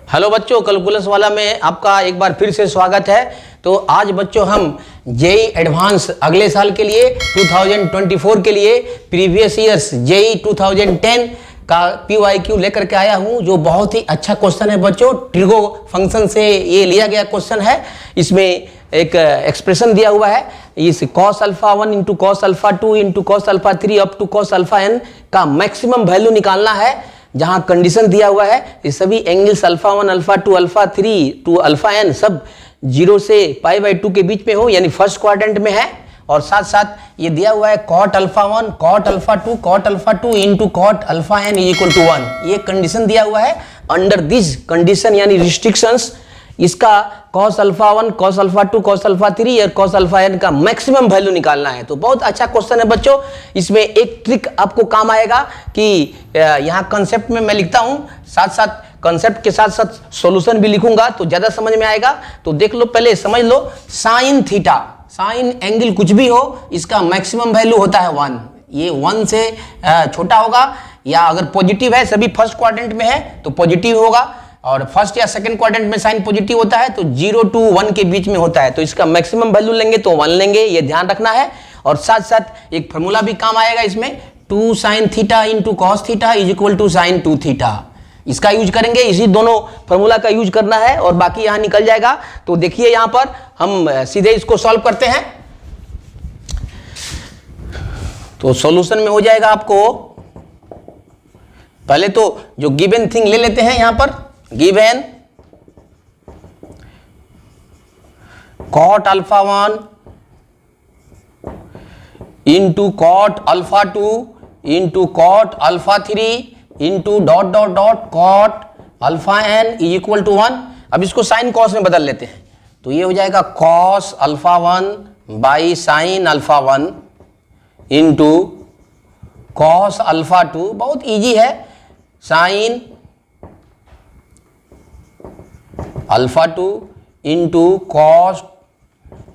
Hello बच्चों, calculus वाला में आपका एक बार फिर से स्वागत है। तो आज बच्चों हम जेई एडवांस अगले साल के लिए 2024 के लिए प्रीवियस ईयर्स जेई 2010 का PYQ लेकर के आया हूं, जो बहुत ही अच्छा क्वेश्चन है बच्चों। ट्रिगो फंक्शन से ये लिया गया क्वेश्चन है। इसमें एक एक्सप्रेशन दिया हुआ है, इस cos alpha 1 into cos alpha 2 into cos alpha 3 up to cos alpha n का मैक्सिमम वैल्यू निकालना है। जहां कंडीशन दिया हुआ है ये सभी angles alpha 1 alpha 2 alpha 3 to alpha n सब 0 से π/2 के बीच में हो, यानी फर्स्ट क्वाड्रेंट में है। और साथ साथ ये दिया हुआ है cot alpha 1 cot alpha 2 cot alpha 2 into cot alpha n equal to 1। ये कंडीशन दिया हुआ है। अंडर दिस कंडीशन यानी रिस्ट्रिक्शंस इसका cos alpha 1 cos alpha 2 cos alpha 3 और cos अल्फा n का मैक्सिमम वैल्यू निकालना है। तो बहुत अच्छा क्वेश्चन है बच्चों। इसमें एक ट्रिक आपको काम आएगा कि यहाँ कंसेप्ट में मैं लिखता हूँ, साथ साथ कंसेप्ट के साथ साथ सॉल्यूशन भी लिखूंगा तो ज्यादा समझ में आएगा। तो देख लो, पहले समझ लो, साइन थीटा, साइन एंगल कुछ भी हो, इसका मैक्सिमम वैल्यू होता है 1। ये 1 से छोटा होगा, या अगर पॉजिटिव है, सभी फर्स्ट क्वाड्रेंट में है तो पॉजिटिव होगा, और फर्स्ट या सेकंड क्वाड्रेंट में साइन पॉजिटिव होता है तो 0 to 1 के बीच में होता है। तो इसका मैक्सिमम वैल्यू लेंगे तो 1 लेंगे, ये ध्यान रखना है। और साथ साथ एक फार्मूला भी काम आएगा इसमें, 2 sin theta into cos theta is equal to sine 2 theta. इसका यूज करेंगे, इसी दोनों फार्मूला का यूज करना है और बाकी यहां निकल जाएगा। तो देखिए यहां पर हम सीधे इसको सॉल्व करते हैं। तो सॉल्यूशन में हो जाएगा आपको, पहले तो जो गिवन थिंग ले लेते हैं यहां पर, given cot alpha 1 into cot alpha 2 into cot alpha 3 into dot dot dot cot alpha n is equal to 1। अब इसको साइन कॉस में बदल लेते हैं, तो ये हो जाएगा cos alpha 1 by sine alpha 1 into cos alpha 2। बहुत इजी है, sine alpha 2 into cos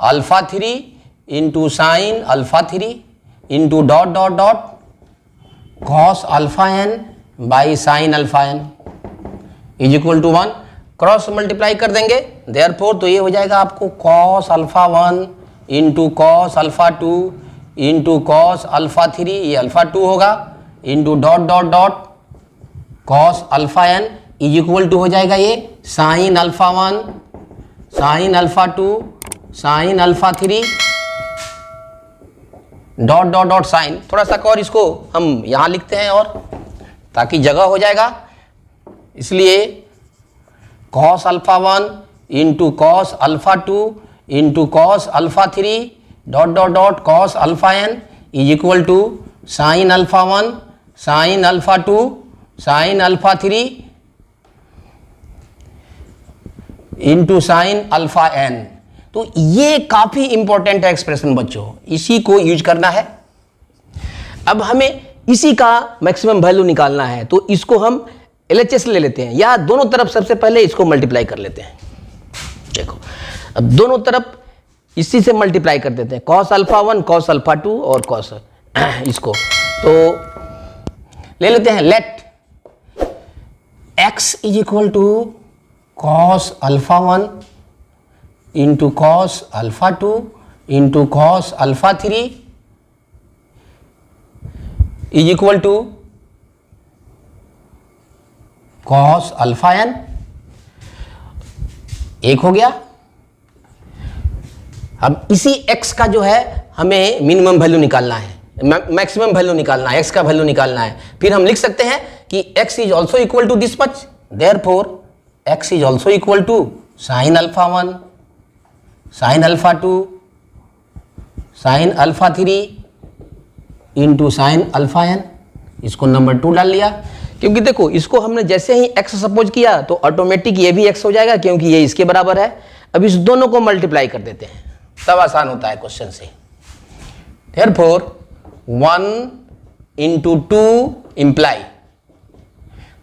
alpha 3 into sine alpha 3 into dot dot dot cos alpha n by sine alpha n is equal to 1। Cross multiply कर देंगे, therefore तो ये हो जाएगा आपको cos alpha 1 into cos alpha 2 into cos alpha 3, ये alpha 2 होगा, into dot dot dot cos alpha n is equal to हो जाएगा ये sine alpha 1 sine alpha 2 sine alpha 3 dot dot dot sine. थोड़ा सा और इसको हम यहां लिखते हैं और ताकि जगह हो जाएगा, इसलिए cos alpha 1 into cos alpha 2 into cos alpha 3 dot dot dot cos alpha n is equal to sine alpha 1 sine alpha 2 sine alpha 3 into sine alpha n। तो ये काफी इंपॉर्टेंट है एक्सप्रेशन बच्चों, इसी को यूज करना है। अब हमें इसी का मैक्सिमम वैल्यू निकालना है, तो इसको हम LHS ले लेते हैं, या दोनों तरफ सबसे पहले इसको मल्टीप्लाई कर लेते हैं। देखो, अब दोनों तरफ इसी से मल्टीप्लाई कर देते हैं, कॉस अल्फा 1 कॉस अल्फा 2 और कॉस इसको तो ले लेते हैं। Let x is equal to cos alpha 1 into cos alpha 2 into cos alpha 3 is equal to cos alpha n। एक हो गया। अब इसी x का जो है हमें मिनिमम वैल्यू निकालना है, मैक्सिमम वैल्यू निकालना है, x का वैल्यू निकालना है। फिर हम लिख सकते हैं कि x is also equal to this much, therefore x is also equal to sine alpha 1 sine alpha 2 sine alpha 3 into sine alpha n। इसको नंबर 2 डाल लिया, क्योंकि देखो इसको हमने जैसे ही x सपोज किया तो ऑटोमेटिक ये भी x हो जाएगा, क्योंकि ये इसके बराबर है। अब इस दोनों को मल्टीप्लाई कर देते हैं, तब आसान होता है क्वेश्चन से। देयरफॉर 1 इंटू 2 इम्प्लाई,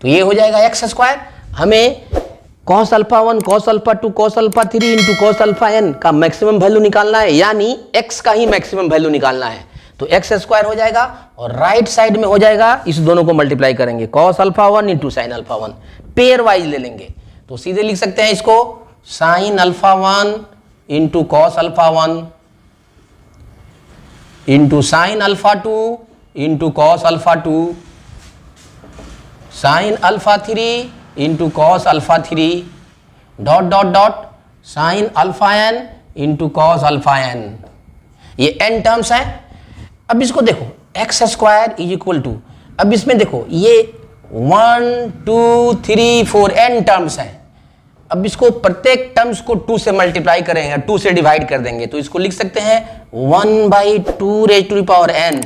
तो ये हो जाएगा x स्क्वायर। हमें cos alpha 1 cos alpha 2 cos alpha 3 into cos alpha n का मैक्सिमम वैल्यू निकालना है, यानी x का ही मैक्सिमम वैल्यू निकालना है। तो एक्स स्क्वायर हो जाएगा और राइट साइड में हो जाएगा, इस दोनों को मल्टीप्लाई करेंगे, cos alpha 1 into sine alpha 1, pairwise ले लेंगे। तो सीधे लिख सकते हैं इसको sine alpha 1 into cos alpha 1 into sine alpha 2 into cos alpha 2 sine alpha 3 into cos alpha 3 dot dot dot sine alpha n into cos alpha n। ये n terms है। अब इसको देखो x square is equal to, अब इसमें देखो ये 1 2 3 4 n terms है। अब इसको प्रत्येक टर्म्स को 2 से मल्टीप्लाई करेंगे, 2 से डिवाइड कर देंगे, तो इसको लिख सकते हैं 1/2 raise to the power n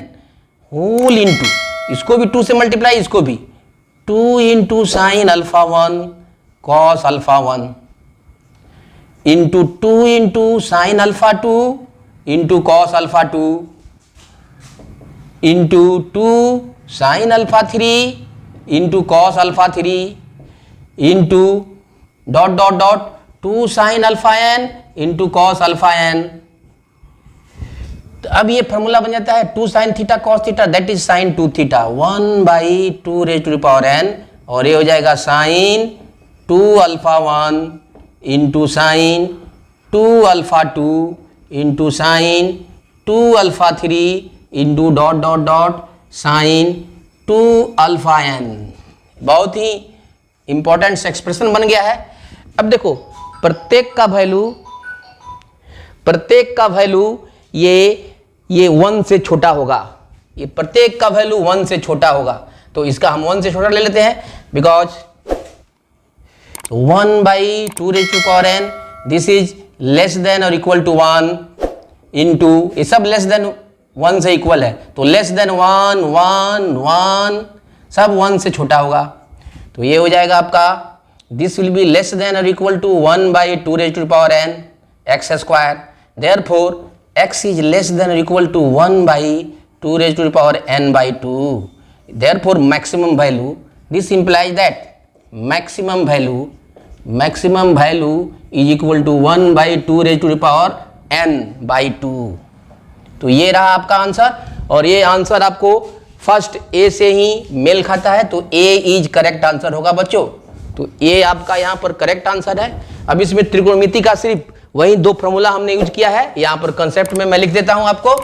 whole into, इसको भी 2 से मल्टीप्लाई, इसको भी 2 into sine alpha 1 cos alpha 1 into 2 into sine alpha 2 into cos alpha 2 into 2 sine alpha 3 into cos alpha 3 into dot dot dot 2 sine alpha n into cos alpha n। तो अब ये formula बन जाता है 2 sine theta cos theta that is sine 2 theta 1/2 raise to the power n, और ये हो जाएगा sine 2 alpha 1 into sine 2 alpha 2 into sine 2 alpha 3 into dot dot dot sine 2 alpha n। बहुत ही इंपॉर्टेंट एक्सप्रेशन बन गया है। अब देखो प्रत्येक का वैल्यू ये 1 से छोटा होगा, ये प्रत्येक का वैल्यू 1 से छोटा होगा, तो इसका हम 1 से छोटा ले लेते हैं, because 1/2 raise to power n this is less than और इक्वल टू 1 इंटू, ये सब लेस देन 1 से इक्वल है, तो लेस देन 1 1 1 सब 1 से छोटा होगा, तो ये हो जाएगा आपका this will be less than और equal to 1/2 raise to power n x square, therefore x is less than or equal to 1/2 raised to the power n/2, therefore maximum value, this implies that maximum value is equal to 1/2 raised to the power n/2। तो ये रहा आपका answer, और ये answer आपको first A से ही mail खाता है, तो ए इज करेक्ट आंसर होगा बच्चों। तो ये आपका यहाँ पर करेक्ट आंसर है। अब इसमें त्रिकोणमिति का सिर्फ वही 2 फॉर्मूला हमने यूज किया है, यहां पर कंसेप्ट में मैं लिख देता हूं आपको।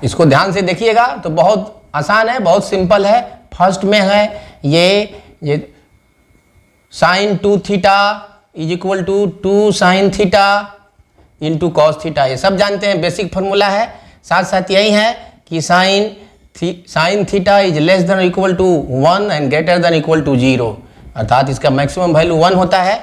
इसको ध्यान से देखिएगा तो बहुत आसान है, बहुत सिंपल है। फर्स्ट में है ये sine 2 theta is equal to 2 sine theta into cos theta, ये सब जानते हैं, बेसिक फॉर्मूला है। साथ साथ यही है कि sine theta is less than equal to 1 and greater than equal to 0, अर्थात इसका मैक्सिमम वैल्यू 1 होता है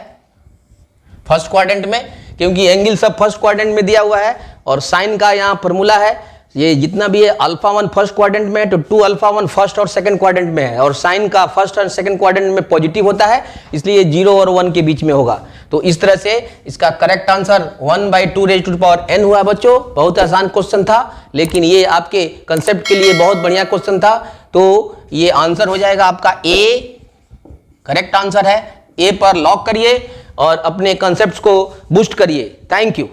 फर्स्ट क्वाड्रेंट में, क्योंकि एंगल सब फर्स्ट क्वाड्रेंट में दिया हुआ है। और साइन का यहाँ फॉर्मूला है, ये जितना भी है अल्फा 1 फर्स्ट क्वाड्रेंट में है तो 2 अल्फा 1 फर्स्ट और सेकंड क्वाड्रेंट में है, और साइन का फर्स्ट और सेकंड क्वाड्रेंट में पॉजिटिव होता है, इसलिए 0 और 1 के बीच में होगा। तो इस तरह से इसका correct answer 1/2 raise to the power n हुआ बच्चों। बहुत आसान क्वेश्चन था, लेकिन ये आपके कंसेप्ट के लिए बहुत बढ़िया क्वेश्चन था। तो ये आंसर हो जाएगा आपका ए, करेक्ट आंसर है। ए पर लॉक करिए और अपने कंसेप्ट को बूस्ट करिए। Thank you.